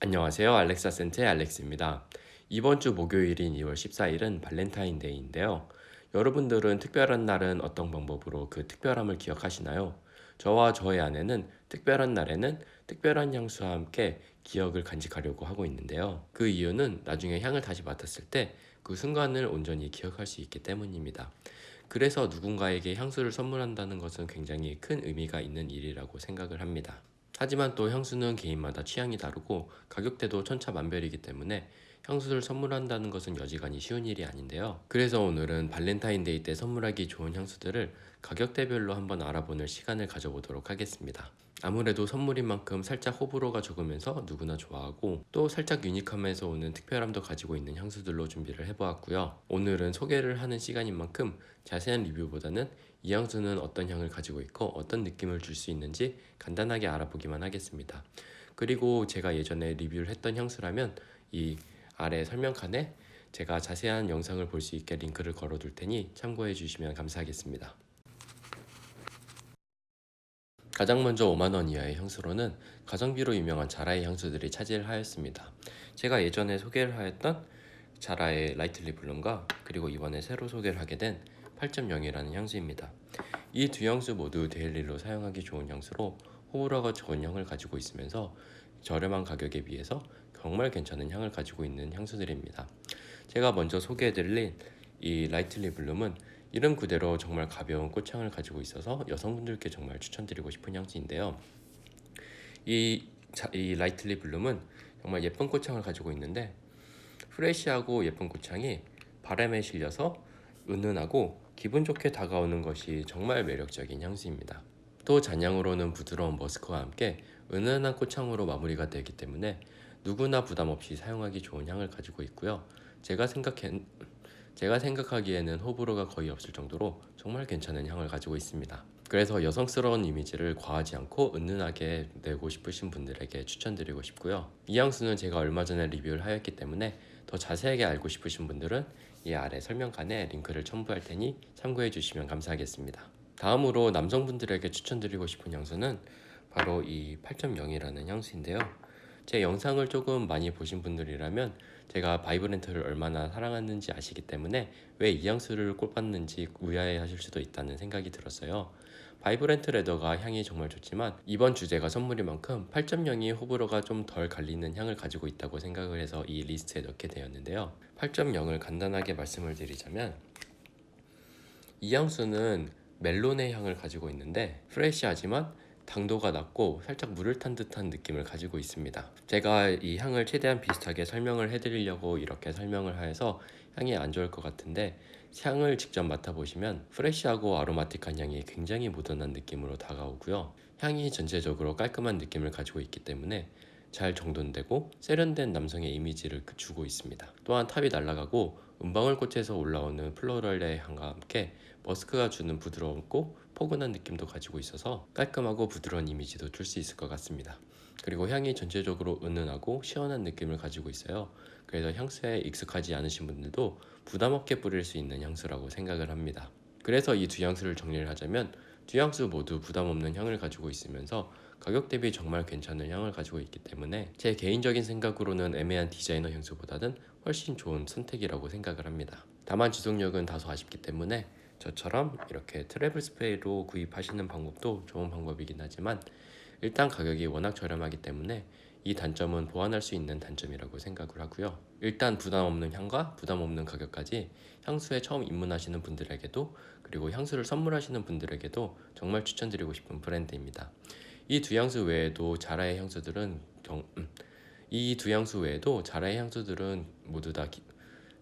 안녕하세요. 알렉사 센트의 알렉스입니다. 이번 주 목요일인 2월 14일은 발렌타인데이인데요. 여러분들은 특별한 날은 어떤 방법으로 그 특별함을 기억하시나요? 저와 저의 아내는 특별한 날에는 특별한 향수와 함께 기억을 간직하려고 하고 있는데요. 그 이유는 나중에 향을 다시 맡았을 때 그 순간을 온전히 기억할 수 있기 때문입니다. 그래서 누군가에게 향수를 선물한다는 것은 굉장히 큰 의미가 있는 일이라고 생각을 합니다. 하지만 또 향수는 개인마다 취향이 다르고 가격대도 천차만별이기 때문에 향수를 선물한다는 것은 여지간히 쉬운 일이 아닌데요. 그래서 오늘은 발렌타인데이 때 선물하기 좋은 향수들을 가격대별로 한번 알아보는 시간을 가져보도록 하겠습니다. 아무래도 선물인 만큼 살짝 호불호가 적으면서 누구나 좋아하고 또 살짝 유니크함에서 오는 특별함도 가지고 있는 향수들로 준비를 해보았고요. 오늘은 소개를 하는 시간인 만큼 자세한 리뷰보다는 이 향수는 어떤 향을 가지고 있고 어떤 느낌을 줄 수 있는지 간단하게 알아보기만 하겠습니다. 그리고 제가 예전에 리뷰를 했던 향수라면 이 아래 설명칸에 제가 자세한 영상을 볼 수 있게 링크를 걸어둘 테니 참고해 주시면 감사하겠습니다. 가장 먼저 5만원 이하의 향수로는 가성비로 유명한 자라의 향수들이 차지를 하였습니다. 제가 예전에 소개를 하였던 자라의 라이틀리 블룸과 그리고 이번에 새로 소개를 하게 된 8.0이라는 향수입니다. 이 두 향수 모두 데일리로 사용하기 좋은 향수로 호불호가 적은 향을 가지고 있으면서 저렴한 가격에 비해서 정말 괜찮은 향을 가지고 있는 향수들입니다. 제가 먼저 소개해드릴 이 라이틀리 블룸은 이름 그대로 정말 가벼운 꽃향을 가지고 있어서 여성분들께 정말 추천드리고 싶은 향수인데요. 이 라이틀리 블룸은 정말 예쁜 꽃향을 가지고 있는데 프레시하고 예쁜 꽃향이 바람에 실려서 은은하고 기분 좋게 다가오는 것이 정말 매력적인 향수입니다. 또 잔향으로는 부드러운 머스크와 함께 은은한 꽃향으로 마무리가 되기 때문에 누구나 부담 없이 사용하기 좋은 향을 가지고 있고요. 제가 생각하기에는 호불호가 거의 없을 정도로 정말 괜찮은 향을 가지고 있습니다. 그래서 여성스러운 이미지를 과하지 않고 은은하게 내고 싶으신 분들에게 추천드리고 싶고요. 이 향수는 제가 얼마 전에 리뷰를 하였기 때문에 더 자세하게 알고 싶으신 분들은 이 아래 설명칸에 링크를 첨부할 테니 참고해 주시면 감사하겠습니다. 다음으로 남성분들에게 추천드리고 싶은 향수는 바로 이 8.0이라는 향수인데요. 제 영상을 조금 많이 보신 분들이라면 제가 바이브렌트를 얼마나 사랑하는지 아시기 때문에 왜 이 향수를 꼽았는지 의아해 하실 수도 있다는 생각이 들었어요. 바이브렌트 레더가 향이 정말 좋지만 이번 주제가 선물인 만큼 8.0이 호불호가 좀 덜 갈리는 향을 가지고 있다고 생각을 해서 이 리스트에 넣게 되었는데요. 8.0을 간단하게 말씀을 드리자면 이 향수는 멜론의 향을 가지고 있는데 프레시하지만 당도가 낮고 살짝 물을 탄 듯한 느낌을 가지고 있습니다. 제가 이 향을 최대한 비슷하게 설명을 해드리려고 이렇게 설명을 해서 향이 안 좋을 것 같은데 향을 직접 맡아보시면 프레시하고 아로마틱한 향이 굉장히 모던한 느낌으로 다가오고요. 향이 전체적으로 깔끔한 느낌을 가지고 있기 때문에 잘 정돈되고 세련된 남성의 이미지를 주고 있습니다. 또한 탑이 날아가고 은방울꽃에서 올라오는 플로럴의 향과 함께 머스크가 주는 부드럽고 포근한 느낌도 가지고 있어서 깔끔하고 부드러운 이미지도 줄 수 있을 것 같습니다. 그리고 향이 전체적으로 은은하고 시원한 느낌을 가지고 있어요. 그래서 향수에 익숙하지 않으신 분들도 부담 없게 뿌릴 수 있는 향수라고 생각을 합니다. 그래서 이 두 향수를 정리를 하자면 두 향수 모두 부담 없는 향을 가지고 있으면서 가격 대비 정말 괜찮은 향을 가지고 있기 때문에 제 개인적인 생각으로는 애매한 디자이너 향수보다는 훨씬 좋은 선택이라고 생각을 합니다. 다만 지속력은 다소 아쉽기 때문에 저처럼 이렇게 트래블 스프레이로 구입하시는 방법도 좋은 방법이긴 하지만 일단 가격이 워낙 저렴하기 때문에 이 단점은 보완할 수 있는 단점이라고 생각을 하고요. 일단 부담 없는 향과 부담 없는 가격까지 향수에 처음 입문하시는 분들에게도 그리고 향수를 선물하시는 분들에게도 정말 추천드리고 싶은 브랜드입니다. 이 두 향수 외에도 자라의 향수들은 이 두 향수 외에도 자라의 향수들은 모두 다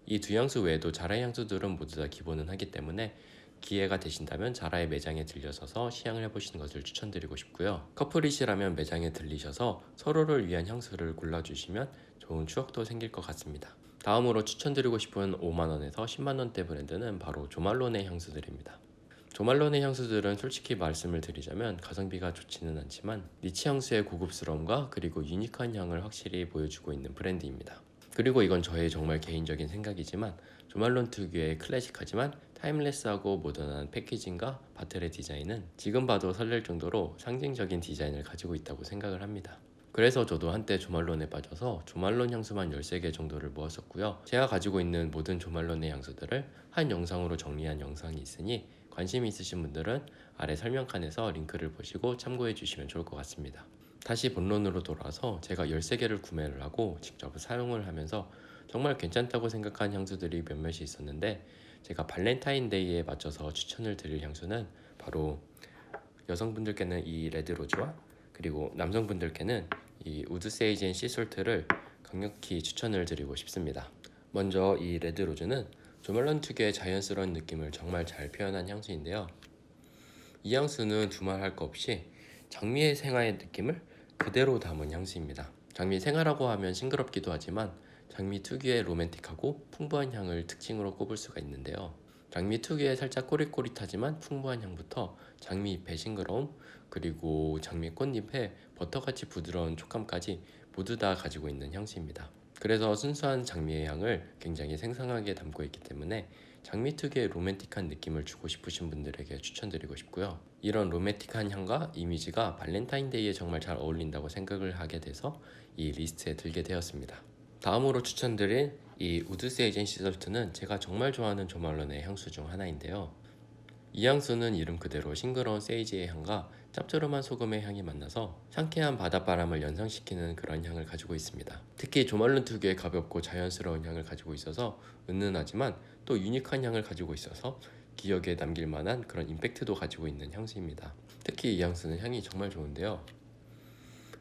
이 두 향수 외에도 자라의 향수들은 모두 다 기본은 하기 때문에 기회가 되신다면 자라의 매장에 들려서서 시향을 해보시는 것을 추천드리고 싶고요. 커플이시라면 매장에 들리셔서 서로를 위한 향수를 골라주시면 좋은 추억도 생길 것 같습니다. 다음으로 추천드리고 싶은 5만원에서 10만원대 브랜드는 바로 조말론의 향수들입니다. 조말론의 향수들은 솔직히 말씀을 드리자면 가성비가 좋지는 않지만 니치 향수의 고급스러움과 그리고 유니크한 향을 확실히 보여주고 있는 브랜드입니다. 그리고 이건 저의 정말 개인적인 생각이지만 조말론 특유의 클래식하지만 타임레스하고 모던한 패키징과 바틀의 디자인은 지금 봐도 설렐 정도로 상징적인 디자인을 가지고 있다고 생각을 합니다. 그래서 저도 한때 조말론에 빠져서 조말론 향수만 13개 정도를 모았었고요. 제가 가지고 있는 모든 조말론의 향수들을 한 영상으로 정리한 영상이 있으니 관심 있으신 분들은 아래 설명칸에서 링크를 보시고 참고해 주시면 좋을 것 같습니다. 다시 본론으로 돌아와서 제가 13개를 구매를 하고 직접 사용을 하면서 정말 괜찮다고 생각한 향수들이 몇몇이 있었는데, 제가 발렌타인데이에 맞춰서 추천을 드릴 향수는 바로 여성분들께는 이 레드로즈와 그리고 남성분들께는 이 우드 세이지 앤 씨솔트를 강력히 추천을 드리고 싶습니다. 먼저 이 레드로즈는 조말론 특유의 자연스러운 느낌을 정말 잘 표현한 향수인데요. 이 향수는 두말할 거 없이 장미의 생화의 느낌을 그대로 담은 향수입니다. 장미 생화라고 하면 싱그럽기도 하지만 장미 특유의 로맨틱하고 풍부한 향을 특징으로 꼽을 수가 있는데요. 장미 특유의 살짝 꼬릿꼬릿하지만 풍부한 향부터 장미 잎의 싱그러움, 그리고 장미 꽃잎의 버터같이 부드러운 촉감까지 모두 다 가지고 있는 향수입니다. 그래서 순수한 장미의 향을 굉장히 생생하게 담고 있기 때문에 장미 특유의 로맨틱한 느낌을 주고 싶으신 분들에게 추천드리고 싶고요. 이런 로맨틱한 향과 이미지가 발렌타인데이에 정말 잘 어울린다고 생각을 하게 돼서 이 리스트에 들게 되었습니다. 다음으로 추천드릴 이 우드 세이지 앤 씨솔트는 제가 정말 좋아하는 조말론의 향수 중 하나인데요. 이 향수는 이름 그대로 싱그러운 세이지의 향과 짭조름한 소금의 향이 만나서 상쾌한 바닷바람을 연상시키는 그런 향을 가지고 있습니다. 특히 조말론 특유의 가볍고 자연스러운 향을 가지고 있어서 은은하지만 또 유니크한 향을 가지고 있어서 기억에 남길 만한 그런 임팩트도 가지고 있는 향수입니다. 특히 이 향수는 향이 정말 좋은데요.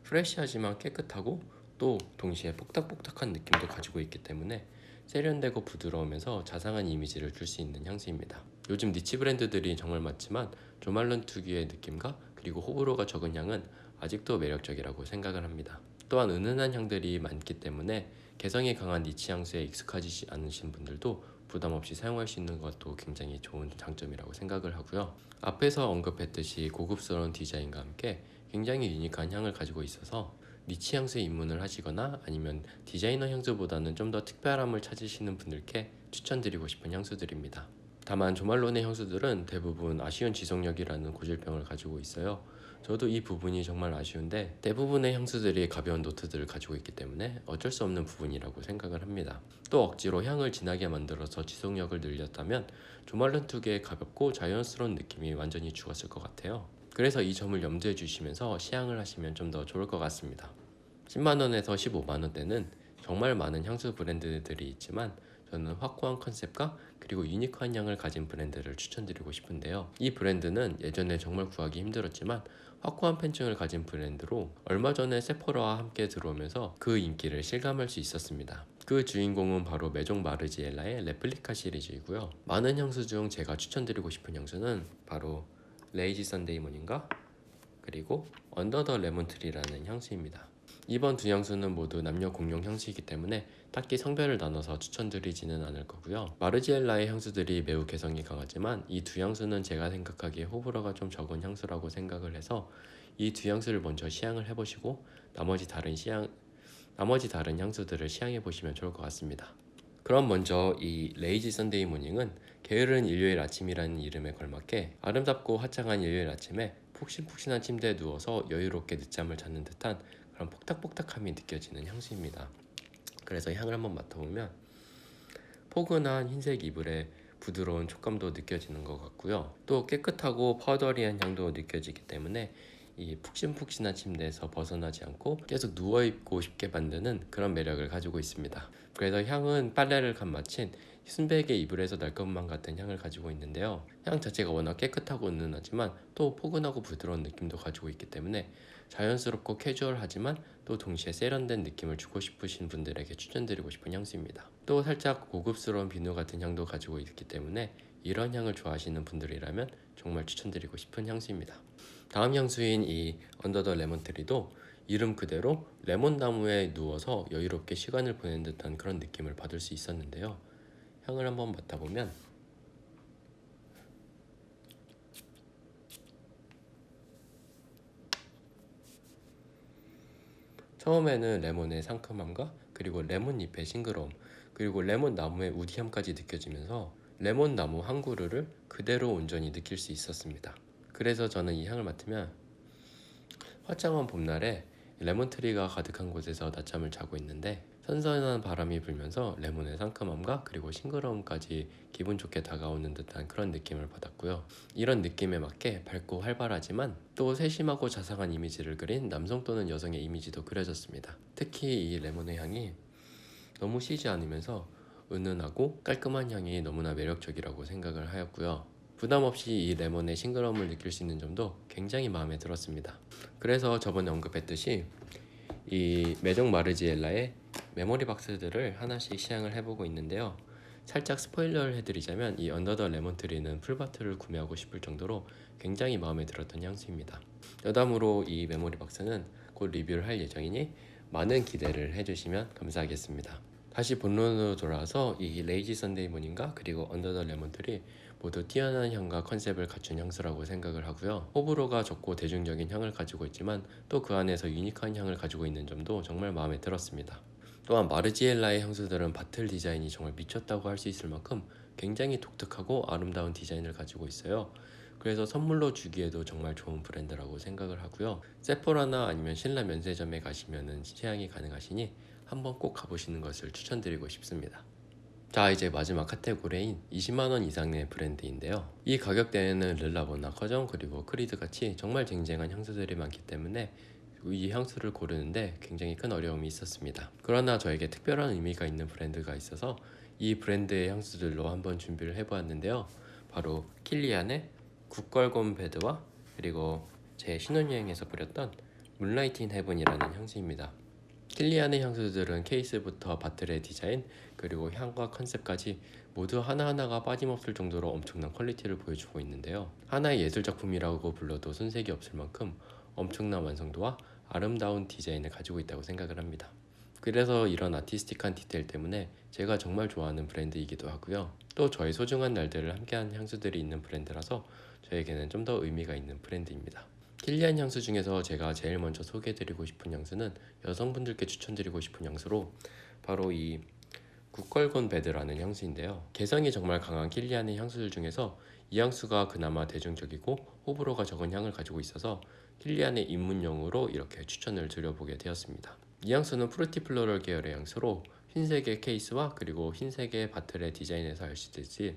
프레시하지만 깨끗하고 또 동시에 뽁닥뽁닥한 느낌도 가지고 있기 때문에 세련되고 부드러우면서 자상한 이미지를 줄 수 있는 향수입니다. 요즘 니치 브랜드들이 정말 많지만 조말론 특유의 느낌과 그리고 호불호가 적은 향은 아직도 매력적이라고 생각을 합니다. 또한 은은한 향들이 많기 때문에 개성이 강한 니치 향수에 익숙하지 않으신 분들도 부담 없이 사용할 수 있는 것도 굉장히 좋은 장점이라고 생각을 하고요. 앞에서 언급했듯이 고급스러운 디자인과 함께 굉장히 유니크한 향을 가지고 있어서 니치 향수에 입문을 하시거나 아니면 디자이너 향수보다는 좀 더 특별함을 찾으시는 분들께 추천드리고 싶은 향수들입니다. 다만 조말론의 향수들은 대부분 아쉬운 지속력이라는 고질병을 가지고 있어요. 저도 이 부분이 정말 아쉬운데 대부분의 향수들이 가벼운 노트들을 가지고 있기 때문에 어쩔 수 없는 부분이라고 생각을 합니다. 또 억지로 향을 진하게 만들어서 지속력을 늘렸다면 조말론 특유의 가볍고 자연스러운 느낌이 완전히 죽었을 것 같아요. 그래서 이 점을 염두에 주시면서 시향을 하시면 좀 더 좋을 것 같습니다. 10만원에서 15만원대는 정말 많은 향수 브랜드들이 있지만 저는 확고한 컨셉과 그리고 유니크한 향을 가진 브랜드를 추천드리고 싶은데요. 이 브랜드는 예전에 정말 구하기 힘들었지만 확고한 팬층을 가진 브랜드로 얼마 전에 세포라와 함께 들어오면서 그 인기를 실감할 수 있었습니다. 그 주인공은 바로 메종 마르지엘라의 레플리카 시리즈이고요. 많은 향수 중 제가 추천드리고 싶은 향수는 바로 레이지 선데이 모닝과 그리고 언더 더 레몬트리라는 향수입니다. 이번 두 향수는 모두 남녀 공용 향수이기 때문에 딱히 성별을 나눠서 추천드리지는 않을 거고요. 마르지엘라의 향수들이 매우 개성이 강하지만 이 두 향수는 제가 생각하기에 호불호가 좀 적은 향수라고 생각을 해서 이 두 향수를 먼저 시향을 해보시고 나머지 다른 향수들을 시향해 보시면 좋을 것 같습니다. 그럼 먼저 이 레이지 선데이 모닝은 게으른 일요일 아침이라는 이름에 걸맞게 아름답고 화창한 일요일 아침에 푹신푹신한 침대에 누워서 여유롭게 늦잠을 자는 듯한 그런 뽁닥뽁닥함이 느껴지는 향수입니다. 그래서 향을 한번 맡아보면 포근한 흰색 이불에 부드러운 촉감도 느껴지는 것 같고요. 또 깨끗하고 파우더리한 향도 느껴지기 때문에 이 푹신푹신한 침대에서 벗어나지 않고 계속 누워있고 싶게 만드는 그런 매력을 가지고 있습니다. 그래서 향은 빨래를 간 마친 순백의 이불에서 날 것만 같은 향을 가지고 있는데요. 향 자체가 워낙 깨끗하고 은은하지만 또 포근하고 부드러운 느낌도 가지고 있기 때문에 자연스럽고 캐주얼하지만 또 동시에 세련된 느낌을 주고 싶으신 분들에게 추천드리고 싶은 향수입니다. 또 살짝 고급스러운 비누 같은 향도 가지고 있기 때문에 이런 향을 좋아하시는 분들이라면 정말 추천드리고 싶은 향수입니다. 다음 향수인 이 언더 더 레몬트리도 이름 그대로 레몬 나무에 누워서 여유롭게 시간을 보내는 듯한 그런 느낌을 받을 수 있었는데요. 향을 한번 맡아보면 처음에는 레몬의 상큼함과 그리고 레몬 잎의 싱그러움, 그리고 레몬 나무의 우디함까지 느껴지면서 레몬 나무 한 그루를 그대로 온전히 느낄 수 있었습니다. 그래서 저는 이 향을 맡으면 화창한 봄날에 레몬트리가 가득한 곳에서 낮잠을 자고 있는데 선선한 바람이 불면서 레몬의 상큼함과 그리고 싱그러움까지 기분 좋게 다가오는 듯한 그런 느낌을 받았고요. 이런 느낌에 맞게 밝고 활발하지만 또 세심하고 자상한 이미지를 그린 남성 또는 여성의 이미지도 그려졌습니다. 특히 이 레몬의 향이 너무 시지 않으면서 은은하고 깔끔한 향이 너무나 매력적이라고 생각을 하였고요. 부담 없이 이 레몬의 싱그러움을 느낄 수 있는 점도 굉장히 마음에 들었습니다. 그래서 저번에 언급했듯이 이 메종 마르지엘라의 메모리 박스들을 하나씩 시향을 해보고 있는데요. 살짝 스포일러를 해드리자면 이 언더 더 레몬트리는 풀바트를 구매하고 싶을 정도로 굉장히 마음에 들었던 향수입니다. 여담으로 이 메모리 박스는 곧 리뷰를 할 예정이니 많은 기대를 해주시면 감사하겠습니다. 다시 본론으로 돌아와서 이 레이지 선데이 모닝과 그리고 언더 더 레몬트리 모두 뛰어난 향과 컨셉을 갖춘 향수라고 생각을 하고요. 호불호가 적고 대중적인 향을 가지고 있지만 또 그 안에서 유니크한 향을 가지고 있는 점도 정말 마음에 들었습니다. 또한 마르지엘라의 향수들은 바틀 디자인이 정말 미쳤다고 할 수 있을 만큼 굉장히 독특하고 아름다운 디자인을 가지고 있어요. 그래서 선물로 주기에도 정말 좋은 브랜드라고 생각을 하고요. 세포라나 아니면 신라 면세점에 가시면은 시향이 가능하시니 한번 꼭 가보시는 것을 추천드리고 싶습니다. 자, 이제 마지막 카테고리인 20만원 이상의 브랜드인데요. 이 가격대에는 르라보나 커정 그리고 크리드 같이 정말 쟁쟁한 향수들이 많기 때문에 이 향수를 고르는데 굉장히 큰 어려움이 있었습니다. 그러나 저에게 특별한 의미가 있는 브랜드가 있어서 이 브랜드의 향수들로 한번 준비를 해보았는데요. 바로 킬리안의 굿걸곰 베드와 그리고 제 신혼여행에서 뿌렸던 문라이트 인 헤븐이라는 향수입니다. 킬리안의 향수들은 케이스부터 바틀의 디자인 그리고 향과 컨셉까지 모두 하나하나가 빠짐없을 정도로 엄청난 퀄리티를 보여주고 있는데요. 하나의 예술작품이라고 불러도 손색이 없을 만큼 엄청난 완성도와 아름다운 디자인을 가지고 있다고 생각을 합니다. 그래서 이런 아티스틱한 디테일 때문에 제가 정말 좋아하는 브랜드이기도 하고요. 또 저의 소중한 날들을 함께한 향수들이 있는 브랜드라서 저에게는 좀 더 의미가 있는 브랜드입니다. 킬리안 향수 중에서 제가 제일 먼저 소개해드리고 싶은 향수는 여성분들께 추천드리고 싶은 향수로 바로 이 굿걸곤 베드라는 향수인데요. 개성이 정말 강한 킬리안의 향수들 중에서 이 향수가 그나마 대중적이고 호불호가 적은 향을 가지고 있어서 킬리안의 입문용으로 이렇게 추천을 드려보게 되었습니다. 이 향수는 프루티 플로럴 계열의 향수로 흰색의 케이스와 그리고 흰색의 바틀의 디자인에서 아시듯이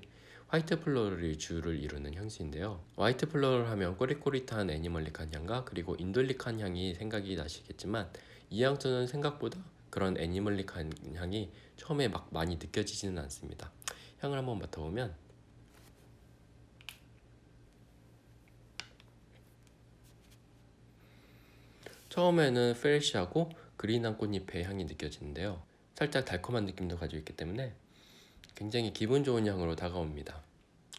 화이트 플로럴이 주를 이루는 향수인데요. 화이트 플로럴 하면 꼬릿꼬릿한 애니멀릭한 향과 그리고 인돌릭한 향이 생각이 나시겠지만 이 향수는 생각보다 그런 애니멀릭한 향이 처음에 막 많이 느껴지지는 않습니다. 향을 한번 맡아보면 처음에는 프레시하고 그린한 꽃잎의 향이 느껴지는데요. 살짝 달콤한 느낌도 가지고 있기 때문에 굉장히 기분 좋은 향으로 다가옵니다.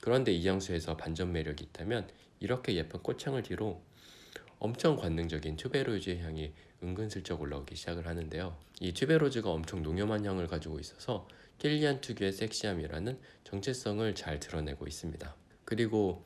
그런데 이 향수에서 반전 매력이 있다면 이렇게 예쁜 꽃향을 뒤로 엄청 관능적인 튜베로즈의 향이 은근슬쩍 올라오기 시작을 하는데요. 이 튜베로즈가 엄청 농염한 향을 가지고 있어서 킬리안 특유의 섹시함이라는 정체성을 잘 드러내고 있습니다. 그리고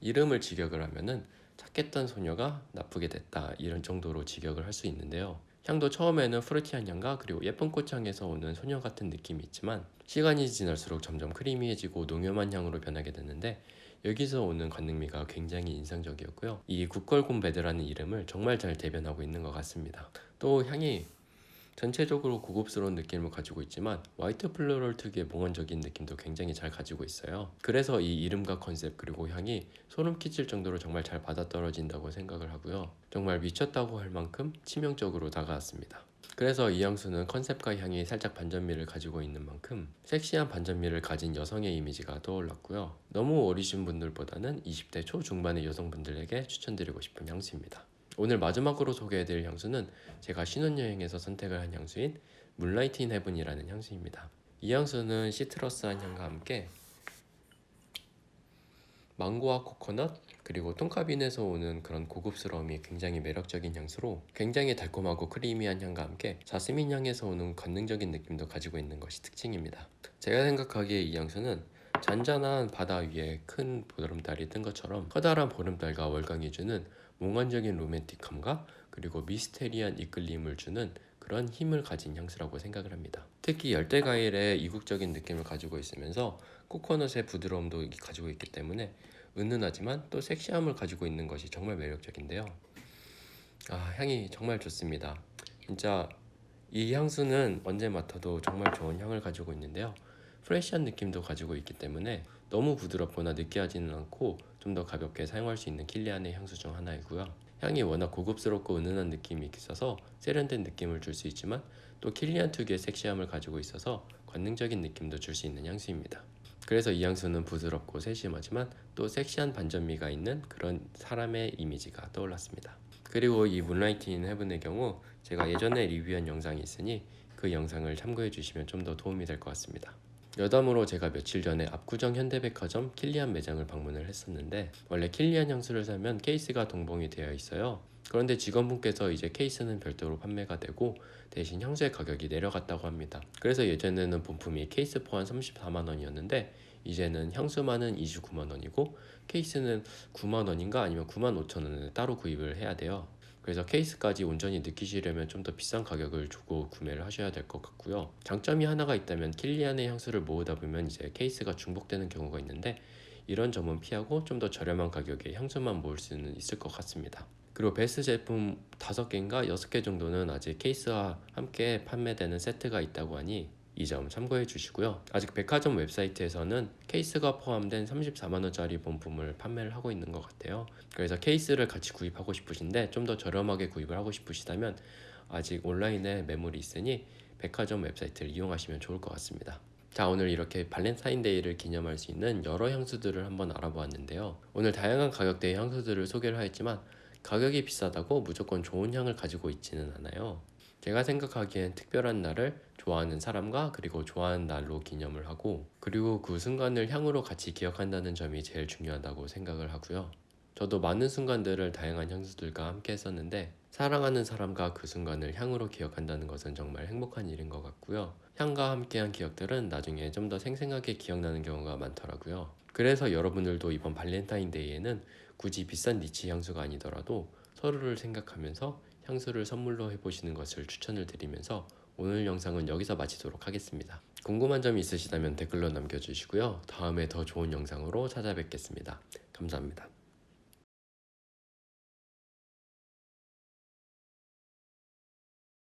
이름을 직역을 하면은 착했던 소녀가 나쁘게 됐다 이런 정도로 직역을 할 수 있는데요. 향도 처음에는 프루티한 향과 그리고 예쁜 꽃향에서 오는 소녀 같은 느낌이 있지만 시간이 지날수록 점점 크리미해지고 농염한 향으로 변하게 되는데 여기서 오는 관능미가 굉장히 인상적이었고요. 이 굿걸곰 베드라는 이름을 정말 잘 대변하고 있는 것 같습니다. 또 향이 전체적으로 고급스러운 느낌을 가지고 있지만 화이트 플로럴 특유의 몽환적인 느낌도 굉장히 잘 가지고 있어요. 그래서 이 이름과 컨셉 그리고 향이 소름 끼칠 정도로 정말 잘 받아떨어진다고 생각을 하고요. 정말 미쳤다고 할 만큼 치명적으로 다가왔습니다. 그래서 이 향수는 컨셉과 향이 살짝 반전미를 가지고 있는 만큼 섹시한 반전미를 가진 여성의 이미지가 떠올랐고요. 너무 어리신 분들보다는 20대 초중반의 여성분들에게 추천드리고 싶은 향수입니다. 오늘 마지막으로 소개해드릴 향수는 제가 신혼여행에서 선택을 한 향수인 문라이트 인 헤븐이라는 향수입니다. 이 향수는 시트러스한 향과 함께 망고와 코코넛 그리고 똥카빈에서 오는 그런 고급스러움이 굉장히 매력적인 향수로 굉장히 달콤하고 크리미한 향과 함께 자스민 향에서 오는 관능적인 느낌도 가지고 있는 것이 특징입니다. 제가 생각하기에 이 향수는 잔잔한 바다 위에 큰 보름달이 뜬 것처럼 커다란 보름달과 월광이 주는 몽환적인 로맨틱함과 그리고 미스테리한 이끌림을 주는 그런 힘을 가진 향수라고 생각을 합니다. 특히 열대과일의 이국적인 느낌을 가지고 있으면서 코코넛의 부드러움도 가지고 있기 때문에 은은하지만 또 섹시함을 가지고 있는 것이 정말 매력적인데요. 향이 정말 좋습니다. 진짜 이 향수는 언제 맡아도 정말 좋은 향을 가지고 있는데요. 프레시한 느낌도 가지고 있기 때문에 너무 부드럽거나 느끼하지는 않고 좀 더 가볍게 사용할 수 있는 킬리안의 향수 중 하나이고요. 향이 워낙 고급스럽고 은은한 느낌이 있어서 세련된 느낌을 줄 수 있지만 또 킬리안 특유의 섹시함을 가지고 있어서 관능적인 느낌도 줄 수 있는 향수입니다. 그래서 이 향수는 부드럽고 세심하지만 또 섹시한 반전미가 있는 그런 사람의 이미지가 떠올랐습니다. 그리고 이 문라이트 인 헤븐의 경우 제가 예전에 리뷰한 영상이 있으니 그 영상을 참고해 주시면 좀 더 도움이 될 것 같습니다. 여담으로 제가 며칠 전에 압구정 현대백화점 킬리안 매장을 방문을 했었는데, 원래 킬리안 향수를 사면 케이스가 동봉이 되어 있어요. 그런데 직원분께서 이제 케이스는 별도로 판매가 되고 대신 향수의 가격이 내려갔다고 합니다. 그래서 예전에는 본품이 케이스 포함 34만 원이었는데 이제는 향수만은 29만 원이고 케이스는 9만 원인가 아니면 9만 5천 원에 따로 구입을 해야 돼요. 그래서 케이스까지 온전히 느끼시려면 좀 더 비싼 가격을 주고 구매를 하셔야 될 것 같고요. 장점이 하나가 있다면 킬리안의 향수를 모으다 보면 이제 케이스가 중복되는 경우가 있는데 이런 점은 피하고 좀 더 저렴한 가격에 향수만 모을 수는 있을 것 같습니다. 그리고 베스트 제품 5개인가 6개 정도는 아직 케이스와 함께 판매되는 세트가 있다고 하니 이 점 참고해 주시고요. 아직 백화점 웹사이트에서는 케이스가 포함된 34만원짜리 본품을 판매를 하고 있는 것 같아요. 그래서 케이스를 같이 구입하고 싶으신데 좀 더 저렴하게 구입을 하고 싶으시다면 아직 온라인에 매물이 있으니 백화점 웹사이트를 이용하시면 좋을 것 같습니다. 자, 오늘 이렇게 발렌타인데이를 기념할 수 있는 여러 향수들을 한번 알아보았는데요. 오늘 다양한 가격대의 향수들을 소개를 하였지만 가격이 비싸다고 무조건 좋은 향을 가지고 있지는 않아요. 제가 생각하기엔 특별한 날을 좋아하는 사람과 그리고 좋아하는 날로 기념을 하고, 그리고 그 순간을 향으로 같이 기억한다는 점이 제일 중요하다고 생각을 하고요. 저도 많은 순간들을 다양한 향수들과 함께 했었는데 사랑하는 사람과 그 순간을 향으로 기억한다는 것은 정말 행복한 일인 것 같고요. 향과 함께한 기억들은 나중에 좀 더 생생하게 기억나는 경우가 많더라고요. 그래서 여러분들도 이번 발렌타인데이에는 굳이 비싼 니치 향수가 아니더라도 서로를 생각하면서 향수를 선물로 해보시는 것을 추천을 드리면서 오늘 영상은 여기서 마치도록 하겠습니다. 궁금한 점이 있으시다면 댓글로 남겨주시고요. 다음에 더 좋은 영상으로 찾아뵙겠습니다. 감사합니다.